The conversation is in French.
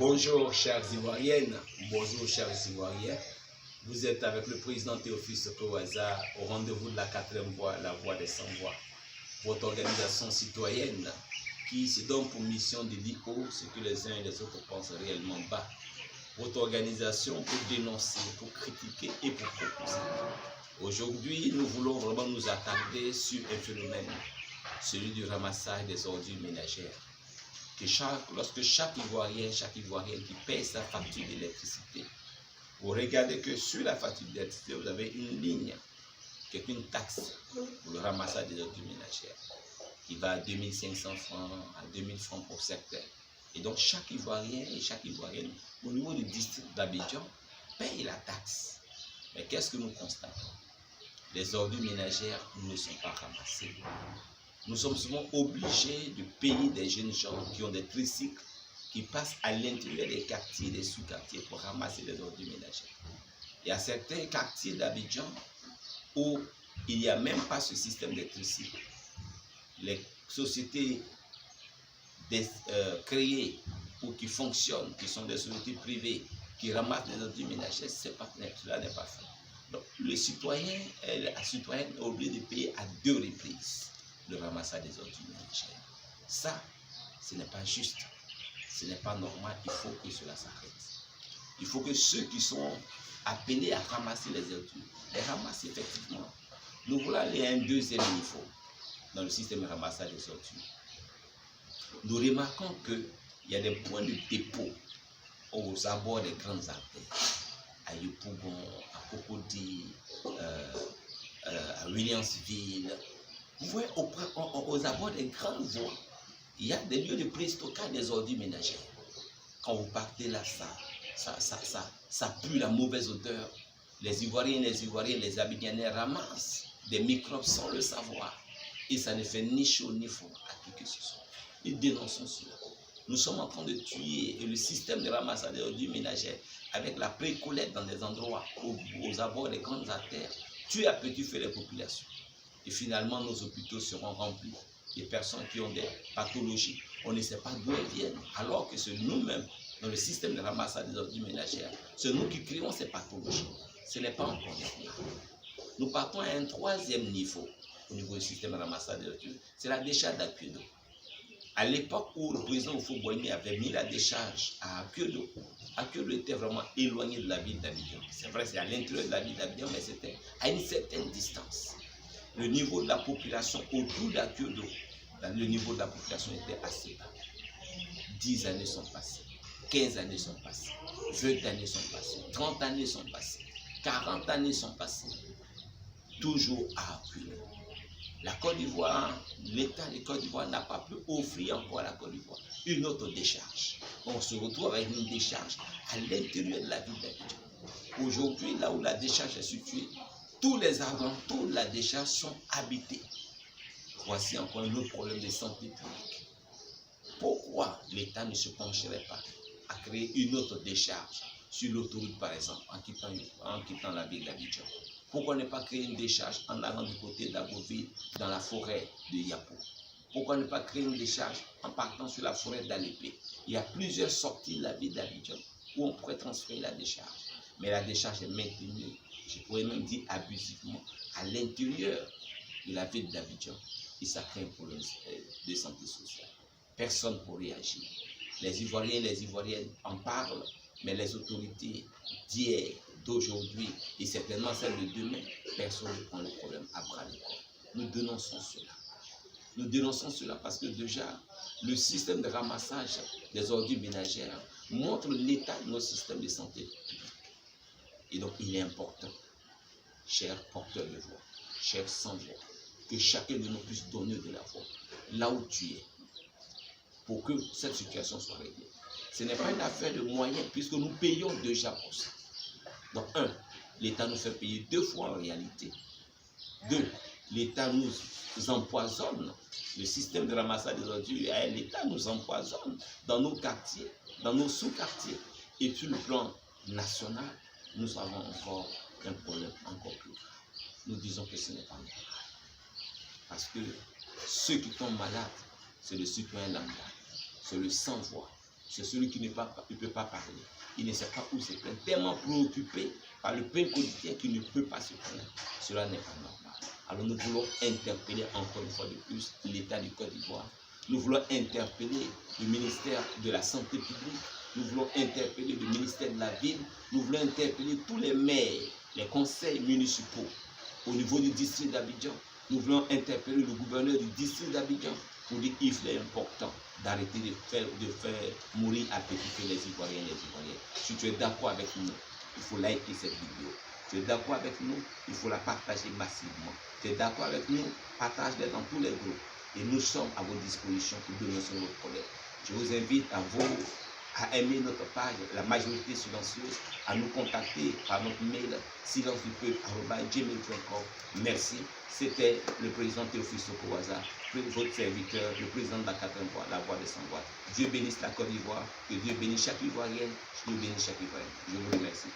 Bonjour chères Ivoiriennes, bonjour chers Ivoiriens. Vous êtes avec le président Théophile Sekowaza au rendez-vous de la 4e voie, la voie des sans-voix. Votre organisation citoyenne qui se donne pour mission de dire haut ce que les uns et les autres pensent réellement bas. Votre organisation pour dénoncer, pour critiquer et pour proposer. Aujourd'hui, nous voulons vraiment nous attarder sur un phénomène, celui du ramassage des ordures ménagères. Lorsque chaque Ivoirien, chaque Ivoirienne qui paye sa facture d'électricité, vous regardez que sur la facture d'électricité, vous avez une ligne qui est une taxe pour le ramassage des ordures ménagères, qui va à 2500 francs, à 2000 francs pour certains. Et donc chaque Ivoirien et chaque Ivoirienne, au niveau du district d'Abidjan, paye la taxe. Mais qu'est-ce que nous constatons? Les ordures ménagères ne sont pas ramassées. Nous sommes souvent obligés de payer des jeunes gens qui ont des tricycles qui passent à l'intérieur des quartiers, des sous-quartiers pour ramasser les ordures ménagères. Il y a certains quartiers d'Abidjan où il n'y a même pas ce système de tricycles. Les sociétés créées ou qui fonctionnent, qui sont des sociétés privées, qui ramassent les ordures ménagères, cela n'est pas fait. Donc le citoyen et la citoyenne est obligé de payer à 2 reprises le ramassage des ordures ménagères. Ça, ce n'est pas juste, ce n'est pas normal, il faut que cela s'arrête. Il faut que ceux qui sont appelés à ramasser les ordures, les ramassent effectivement. Nous voulons aller à un deuxième niveau dans le système de ramassage des ordures. Nous remarquons qu'il y a des points de dépôt aux abords des grandes artères, à Yopougon, à Cocody, à Williamsville. Vous voyez, aux abords des grandes voies, il y a des lieux de pré-stockage des ordures ménagères. Quand vous partez là, ça pue la mauvaise odeur. Les Ivoiriens, les Abidjanais ramassent des microbes sans le savoir. Et ça ne fait ni chaud ni froid à qui que ce soit. Nous dénonçons cela. Nous sommes en train de tuer le système de ramassage des ordures ménagères avec la pré-collecte dans des endroits aux abords des grandes artères, tuer à petit feu les populations. Et finalement, nos hôpitaux seront remplis des personnes qui ont des pathologies. On ne sait pas d'où elles viennent, alors que c'est nous-mêmes, dans le système de ramassage des ordures ménagères, c'est nous qui créons ces pathologies. Ce n'est pas encore normal. Nous partons à un 3e niveau au niveau du système de ramassage des ordures. C'est la décharge d'Akiedo. À l'époque où le président Houphouët-Boigny avait mis la décharge à Akiedo, Akiedo était vraiment éloigné de la ville d'Abidjan. C'est vrai, c'est à l'intérieur de la ville d'Abidjan, mais c'était à une certaine distance. Le niveau de la population autour d'Akiedo, le niveau de la population était assez bas. 10 années sont passées, 15 années sont passées, 20 années sont passées, 30 années sont passées, 40 années sont passées. Toujours à Akiedo. La Côte d'Ivoire, l'État de Côte d'Ivoire n'a pas pu offrir encore à la Côte d'Ivoire une autre décharge. On se retrouve avec une décharge à l'intérieur de la ville d'Abidjan. Aujourd'hui, là où la décharge est située, tous les alentours de la décharge sont habités. Voici encore un autre problème de santé publique. Pourquoi l'État ne se pencherait pas à créer une autre décharge sur l'autoroute, par exemple, en quittant la ville d'Abidjan? Pourquoi ne pas créer une décharge en allant du côté d'Agoville, dans la forêt de Yapo? Pourquoi ne pas créer une décharge en partant sur la forêt d'Alépé? Il y a plusieurs sorties de la ville d'Abidjan où on pourrait transférer la décharge. Mais la décharge est maintenue, je pourrais même dire abusivement, à l'intérieur de la ville d'Abidjan. Et ça crée un problème de santé sociale. Personne pour réagir. Les Ivoiriens et les Ivoiriennes en parlent, mais les autorités d'hier, d'aujourd'hui et certainement celles de demain, personne ne prend le problème à bras le corps. Nous dénonçons cela. Nous dénonçons cela parce que déjà, le système de ramassage des ordures ménagères montre l'état de notre système de santé publique. Et donc, il est important, chers porteurs de voix, chers sans-voix, que chacun de nous puisse donner de la voix là où tu es, pour que cette situation soit réglée. Ce n'est pas une affaire de moyens, puisque nous payons déjà pour ça. Donc, 1, l'État nous fait payer 2 fois en réalité. 2, l'État nous empoisonne. Le système de ramassage des ordures, l'État nous empoisonne dans nos quartiers, dans nos sous-quartiers. Et sur le plan national, nous avons encore un problème encore plus grave. Nous disons que ce n'est pas normal. Parce que ceux qui tombent malades, c'est le citoyen lambda, c'est le sans-voix, C'est celui qui ne peut pas parler. Il ne sait pas où se plaindre. Tellement préoccupé par le pain quotidien qu'il ne peut pas se plaindre. Cela n'est pas normal. Alors nous voulons interpeller encore une fois de plus l'État du Côte d'Ivoire. Nous voulons interpeller le ministère de la Santé publique. Nous voulons interpeller le ministère de la Ville. Nous voulons interpeller tous les maires, les conseils municipaux au niveau du district d'Abidjan. Nous voulons interpeller le gouverneur du district d'Abidjan pour dire qu'il est important d'arrêter de faire mourir à petit feu les Ivoiriens et les Ivoiriennes. Si tu es d'accord avec nous, il faut liker cette vidéo. Tu es d'accord avec nous, il faut la partager massivement. Tu es d'accord avec nous, partage-la dans tous les groupes. Et nous sommes à votre disposition pour dénoncer notre problème. Je vous invite à aimer notre page, la majorité silencieuse, à nous contacter par notre mail silencedupeuple@gmail.com. Merci. C'était le président Théophile Sokowaza, votre serviteur, le président de la 4e voie, la voie des sans-voix. Dieu bénisse la Côte d'Ivoire, que Dieu bénisse chaque Ivoirienne, que Dieu bénisse chaque Ivoirien. Je vous remercie.